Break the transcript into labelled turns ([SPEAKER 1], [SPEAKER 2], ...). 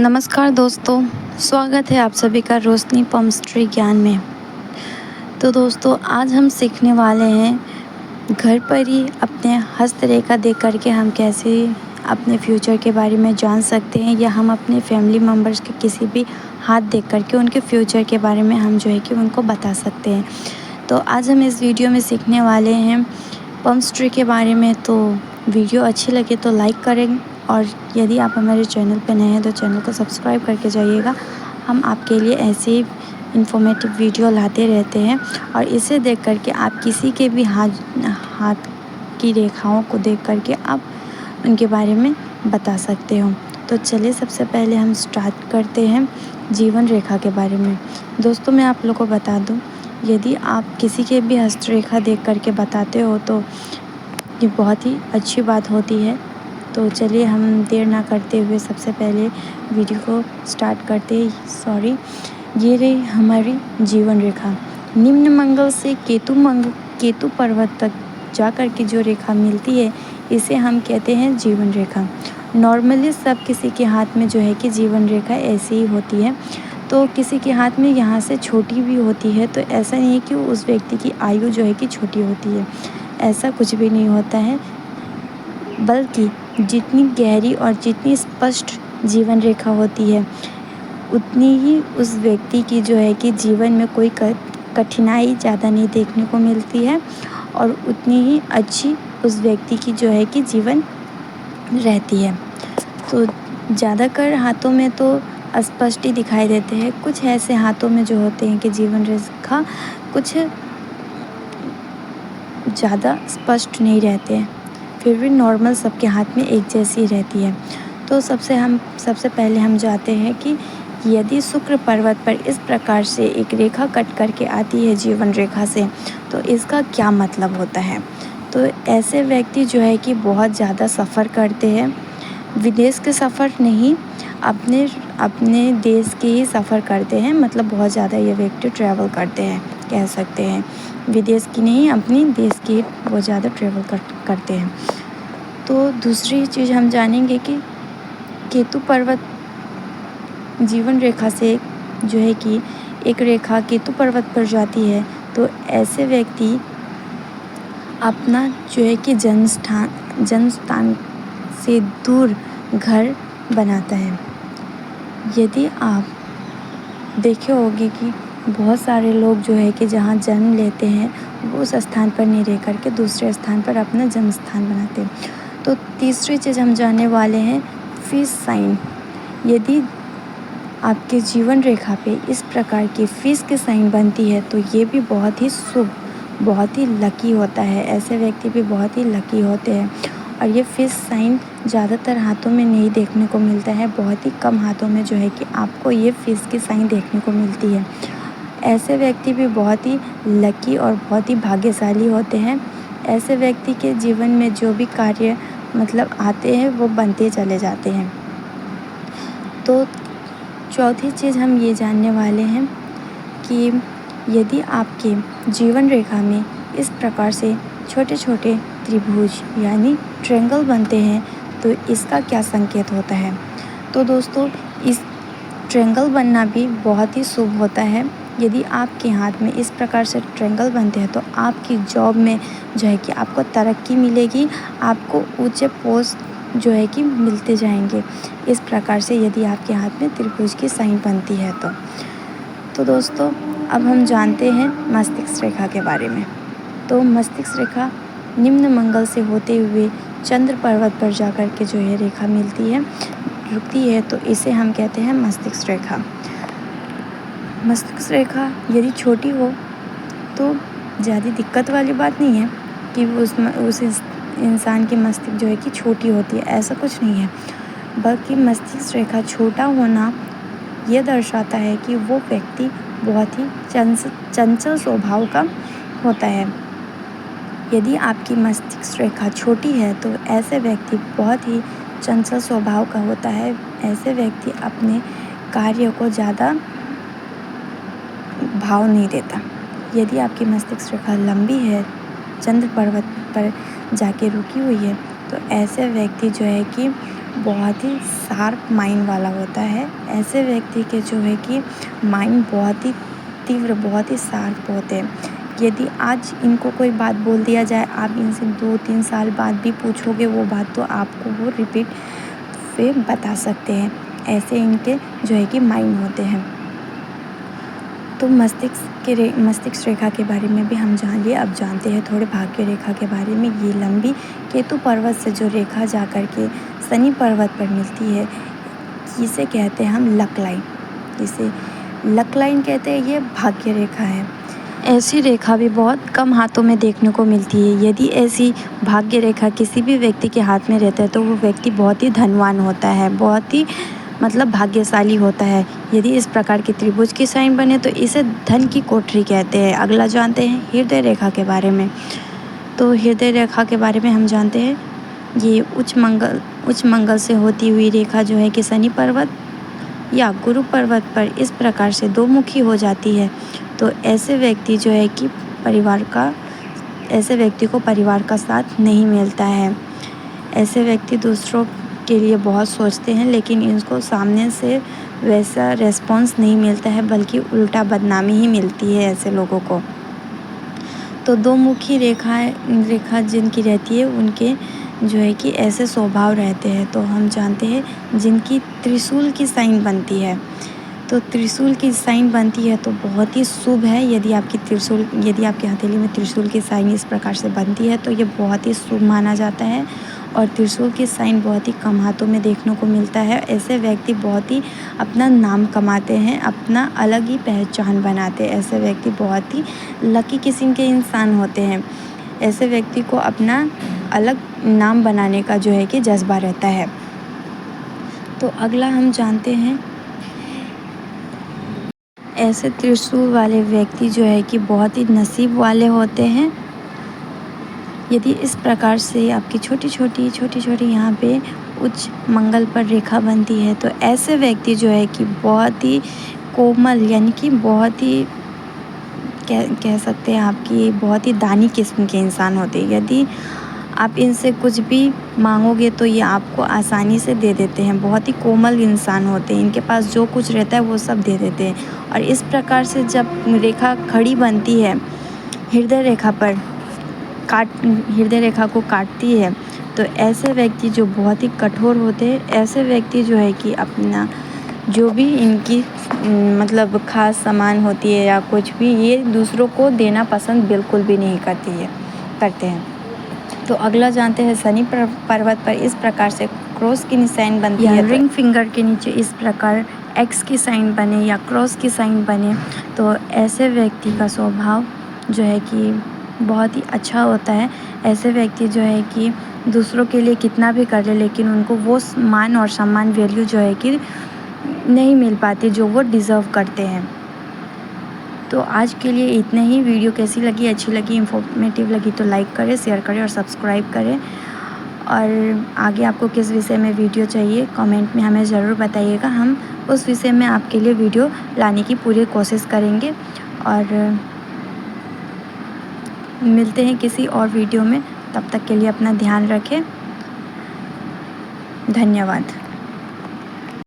[SPEAKER 1] नमस्कार दोस्तों, स्वागत है आप सभी का रोशनी पम्पस्ट्री ज्ञान में। तो दोस्तों आज हम सीखने वाले हैं घर पर ही अपने हस्तरेखा देख करके हम कैसे अपने फ्यूचर के बारे में जान सकते हैं, या हम अपने फैमिली मेम्बर्स के किसी भी हाथ देख करके उनके फ्यूचर के बारे में हम जो है कि उनको बता सकते हैं। तो आज हम इस वीडियो में सीखने वाले हैं पम्पस्ट्री के बारे में। तो वीडियो अच्छी लगे तो लाइक करें, और यदि आप हमारे चैनल पर नए हैं तो चैनल को सब्सक्राइब करके जाइएगा। हम आपके लिए ऐसे ही इन्फॉर्मेटिव वीडियो लाते रहते हैं, और इसे देख करके आप किसी के भी हाथ की रेखाओं को देख करके आप उनके बारे में बता सकते हो। तो चलिए सबसे पहले हम स्टार्ट करते हैं जीवन रेखा के बारे में। दोस्तों मैं आप लोगों को बता दूं, यदि आप किसी के भी हस्तरेखा देख करके बताते हो तो ये बहुत ही अच्छी बात होती है। तो चलिए हम देर ना करते हुए सबसे पहले वीडियो को स्टार्ट करते हैं। ये रही हमारी जीवन रेखा। निम्न मंगल से केतु पर्वत तक जाकर के जो रेखा मिलती है इसे हम कहते हैं जीवन रेखा। नॉर्मली सब किसी के हाथ में जो है कि जीवन रेखा ऐसी ही होती है। तो किसी के हाथ में यहाँ से छोटी भी होती है, तो ऐसा नहीं है कि उस व्यक्ति की आयु जो है कि छोटी होती है, ऐसा कुछ भी नहीं होता है। बल्कि जितनी गहरी और जितनी स्पष्ट जीवन रेखा होती है उतनी ही उस व्यक्ति की जो है कि जीवन में कोई कठिनाई ज़्यादा नहीं देखने को मिलती है, और उतनी ही अच्छी उस व्यक्ति की जो है कि जीवन रहती है। तो ज़्यादातर हाथों में तो अस्पष्ट ही दिखाई देते हैं, कुछ ऐसे हाथों में जो होते हैं कि जीवन रेखा कुछ ज़्यादा स्पष्ट नहीं रहते हैं, फिर भी नॉर्मल सबके हाथ में एक जैसी रहती है। तो सबसे पहले हम जाते हैं कि यदि शुक्र पर्वत पर इस प्रकार से एक रेखा कट करके आती है जीवन रेखा से, तो इसका क्या मतलब होता है। तो ऐसे व्यक्ति जो है कि बहुत ज़्यादा सफ़र करते हैं, विदेश के सफ़र नहीं, अपने देश के ही सफ़र करते हैं। मतलब बहुत ज़्यादा ये व्यक्ति ट्रैवल करते हैं, कह सकते हैं। विदेश की नहीं, अपनी देश की बहुत ज़्यादा ट्रैवल करते हैं। तो दूसरी चीज़ हम जानेंगे कि केतु पर्वत जीवन रेखा से जो है कि एक रेखा केतु पर्वत पर जाती है, तो ऐसे व्यक्ति अपना जो है कि जन्म स्थान से दूर घर बनाता है। यदि आप देखे होंगे कि बहुत सारे लोग जो है कि जहाँ जन्म लेते हैं वो उस स्थान पर नहीं रह करके दूसरे स्थान पर अपना जन्म स्थान बनाते हैं। तो तीसरी चीज़ हम जानने वाले हैं फिश साइन। यदि आपके जीवन रेखा पे इस प्रकार की फिश की साइन बनती है तो ये भी बहुत ही शुभ, बहुत ही लकी होता है। ऐसे व्यक्ति भी बहुत ही लकी होते हैं, और ये फिश साइन ज़्यादातर हाथों में नहीं देखने को मिलता है, बहुत ही कम हाथों में जो है कि आपको ये फिश की साइन देखने को मिलती है। ऐसे व्यक्ति भी बहुत ही लकी और बहुत ही भाग्यशाली होते हैं। ऐसे व्यक्ति के जीवन में जो भी कार्य मतलब आते हैं वो बनते चले जाते हैं। तो चौथी चीज़ हम ये जानने वाले हैं कि यदि आपके जीवन रेखा में इस प्रकार से छोटे छोटे त्रिभुज यानी ट्रायंगल बनते हैं तो इसका क्या संकेत होता है। तो दोस्तों इस ट्रायंगल बनना भी बहुत ही शुभ होता है। यदि आपके हाथ में इस प्रकार से ट्रायंगल बनते हैं तो आपकी जॉब में जो है कि आपको तरक्की मिलेगी, आपको ऊंचे पोस्ट जो है कि मिलते जाएंगे इस प्रकार से, यदि आपके हाथ में त्रिभुज की साइन बनती है तो दोस्तों अब हम जानते हैं मस्तिष्क रेखा के बारे में। तो मस्तिष्क रेखा निम्न मंगल से होते हुए चंद्र पर्वत पर जाकर के जो है रेखा मिलती है, रुकती है, तो इसे हम कहते हैं मस्तिष्क रेखा। मस्तिष्क रेखा यदि छोटी हो तो ज़्यादा दिक्कत वाली बात नहीं है कि उस इंसान की मस्तिष्क जो है कि छोटी होती है, ऐसा कुछ नहीं है। बल्कि मस्तिष्क रेखा छोटा होना यह दर्शाता है कि वो व्यक्ति बहुत ही चंचल स्वभाव का होता है। यदि आपकी मस्तिष्क रेखा छोटी है तो ऐसे व्यक्ति बहुत ही चंचल स्वभाव का होता है। ऐसे व्यक्ति अपने कार्य को ज़्यादा भाव नहीं देता। यदि आपकी मस्तिष्क रेखा लंबी है, चंद्र पर्वत पर जाके रुकी हुई है, तो ऐसे व्यक्ति जो है कि बहुत ही शार्प माइंड वाला होता है। ऐसे व्यक्ति के जो है कि माइंड बहुत ही तीव्र, बहुत ही शार्प होते हैं। यदि आज इनको कोई बात बोल दिया जाए, आप इनसे 2-3 साल बाद भी पूछोगे वो बात, तो आपको वो रिपीट से बता सकते हैं। ऐसे इनके जो है कि माइंड होते हैं। तो मस्तिष्क रेखा के बारे में भी हम जान लिए। अब जानते हैं थोड़े भाग्य रेखा के बारे में। ये लंबी केतु पर्वत से जो रेखा जा कर के शनि पर्वत पर मिलती है, इसे कहते हैं हम लक लाइन। इसे लक लाइन कहते हैं। ये भाग्य रेखा है। ऐसी रेखा भी बहुत कम हाथों में देखने को मिलती है। यदि ऐसी भाग्य रेखा किसी भी व्यक्ति के हाथ में रहता है तो वो व्यक्ति बहुत ही धनवान होता है, बहुत ही मतलब भाग्यशाली होता है। यदि इस प्रकार की त्रिभुज की साइन बने तो इसे धन की कोठरी कहते हैं। अगला जानते हैं हृदय रेखा के बारे में। तो हृदय रेखा के बारे में हम जानते हैं, ये उच्च मंगल से होती हुई रेखा जो है कि शनि पर्वत या गुरु पर्वत पर इस प्रकार से दो मुखी हो जाती है। तो ऐसे व्यक्ति जो है कि ऐसे व्यक्ति को परिवार का साथ नहीं मिलता है। ऐसे व्यक्ति दूसरों के लिए बहुत सोचते हैं, लेकिन इनको सामने से वैसा रेस्पॉन्स नहीं मिलता है, बल्कि उल्टा बदनामी ही मिलती है ऐसे लोगों को। तो दो मुखी रेखा जिनकी रहती है, उनके जो है कि ऐसे स्वभाव रहते हैं। तो हम जानते हैं जिनकी त्रिशूल की साइन बनती है, तो त्रिशूल की साइन बनती है तो बहुत ही शुभ है। यदि आपकी हथेली में त्रिशूल की साइन इस प्रकार से बनती है तो ये बहुत ही शुभ माना जाता है। और त्रिशूल की साइन बहुत ही कम हाथों में देखने को मिलता है। ऐसे व्यक्ति बहुत ही अपना नाम कमाते हैं, अपना अलग ही पहचान बनाते हैं। ऐसे व्यक्ति बहुत ही लकी किस्म के इंसान होते हैं। ऐसे व्यक्ति को अपना अलग नाम बनाने का जो है कि जज्बा रहता है। तो अगला हम जानते हैं, ऐसे त्रिशूल वाले व्यक्ति जो है कि बहुत ही नसीब वाले होते हैं। यदि इस प्रकार से आपकी छोटी छोटी यहाँ पे उच्च मंगल पर रेखा बनती है तो ऐसे व्यक्ति जो है कि बहुत ही कोमल, यानी कि बहुत ही कह सकते हैं आपकी बहुत ही दानी किस्म के इंसान होते हैं। यदि आप इनसे कुछ भी मांगोगे तो ये आपको आसानी से दे देते हैं। बहुत ही कोमल इंसान होते हैं, इनके पास जो कुछ रहता है वो सब दे देते हैं। और इस प्रकार से जब रेखा खड़ी बनती है हृदय रेखा पर, हृदय रेखा को काटती है, तो ऐसे व्यक्ति जो बहुत ही कठोर होते हैं, ऐसे व्यक्ति जो है कि अपना जो भी इनकी मतलब खास सामान होती है या कुछ भी, ये दूसरों को देना पसंद बिल्कुल भी नहीं करते हैं। तो अगला जानते हैं शनि पर्वत पर इस प्रकार से क्रॉस की साइन बनती है, रिंग फिंगर के नीचे इस प्रकार एक्स की साइन बने या क्रॉस की साइन बने, तो ऐसे व्यक्ति का स्वभाव जो है कि बहुत ही अच्छा होता है। ऐसे व्यक्ति जो है कि दूसरों के लिए कितना भी कर ले, लेकिन उनको वो मान और सम्मान, वैल्यू जो है कि नहीं मिल पाती जो वो डिज़र्व करते हैं। तो आज के लिए इतने ही। वीडियो कैसी लगी, अच्छी लगी, इंफॉर्मेटिव लगी तो लाइक करें, शेयर करें और सब्सक्राइब करें। और आगे आपको किस विषय में वीडियो चाहिए कमेंट में हमें ज़रूर बताइएगा। हम उस विषय में आपके लिए वीडियो लाने की पूरी कोशिश करेंगे। और मिलते हैं किसी और वीडियो में, तब तक के लिए अपना ध्यान रखें। धन्यवाद।